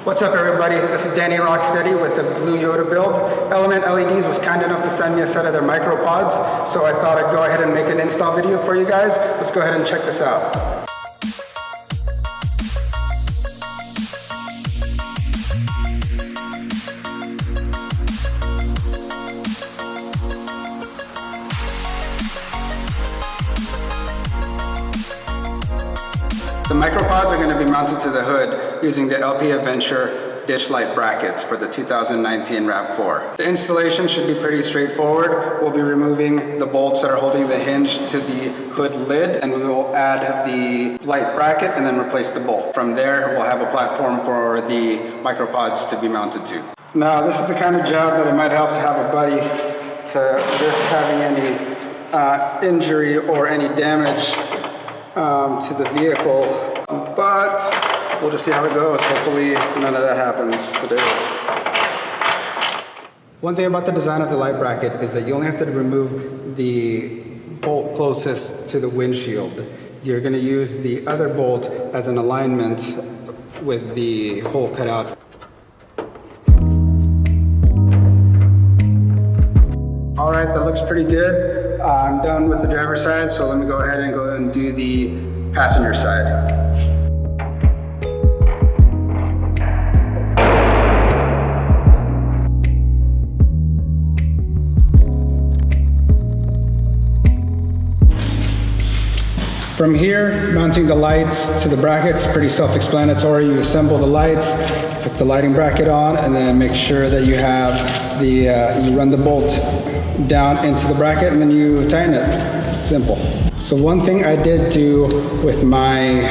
What's up everybody, this is Danny Rocksteady with the Blue Yoda build. Element LEDs was kind enough to send me a set of their MicroPods, so I thought I'd go ahead and make an install video for you guys. Let's go ahead and check this out. The MicroPods are going to be mounted to the hood using the LP Adventure ditch light brackets for the 2019 RAV4. The installation should be pretty straightforward. We'll be removing the bolts that are holding the hinge to the hood lid, and we will add the light bracket and then replace the bolt. From there, we'll have a platform for the MicroPods to be mounted to. Now, this is the kind of job that it might help to have a buddy to risk having any injury or any damage to the vehicle, but we'll just see how it goes. Hopefully none of that happens today. One thing about the design of the light bracket is that you only have to remove the bolt closest to the windshield. You're going to use the other bolt as an alignment with the hole cut out. All right, that looks pretty good. I'm done with the driver's side, so let me go ahead and do the passenger side. From here, mounting the lights to the brackets, pretty self-explanatory. You assemble the lights, put the lighting bracket on, and then make sure that you have you run the bolt down into the bracket and then you tighten it. Simple. So one thing I did do with my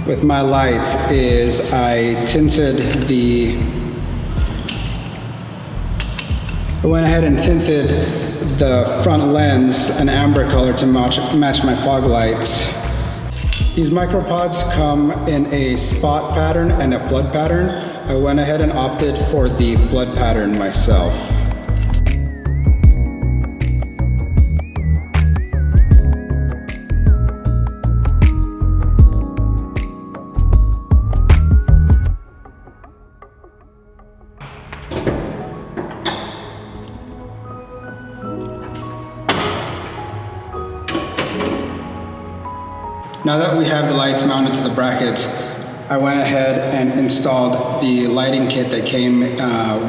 light is I went ahead and tinted the front lens an amber color to match my fog lights. These MicroPods come in a spot pattern and a flood pattern. I went ahead and opted for the flood pattern myself. Now that we have the lights mounted to the brackets, I went ahead and installed the lighting kit that came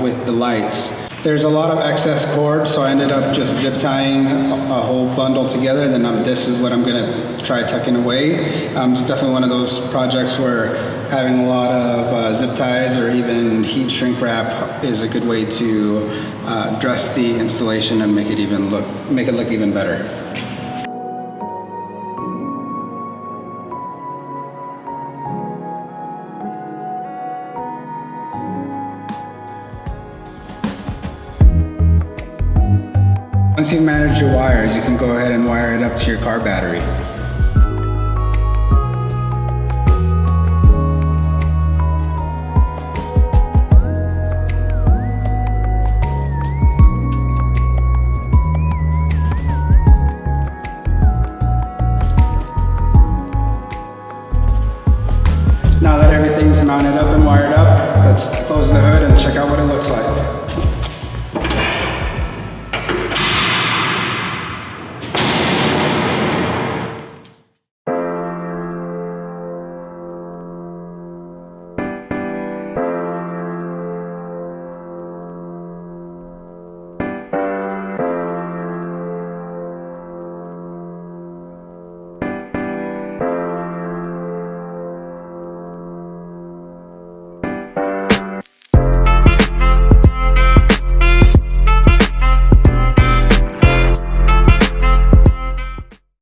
with the lights. There's a lot of excess cord, so I ended up just zip tying a whole bundle together, and then this is what I'm gonna try tucking away. It's definitely one of those projects where having a lot of zip ties or even heat shrink wrap is a good way to dress the installation and make it look even better. Once you've managed your wires, you can go ahead and wire it up to your car battery. Now that everything's mounted up and wired up, let's close the hood and check out what it looks like.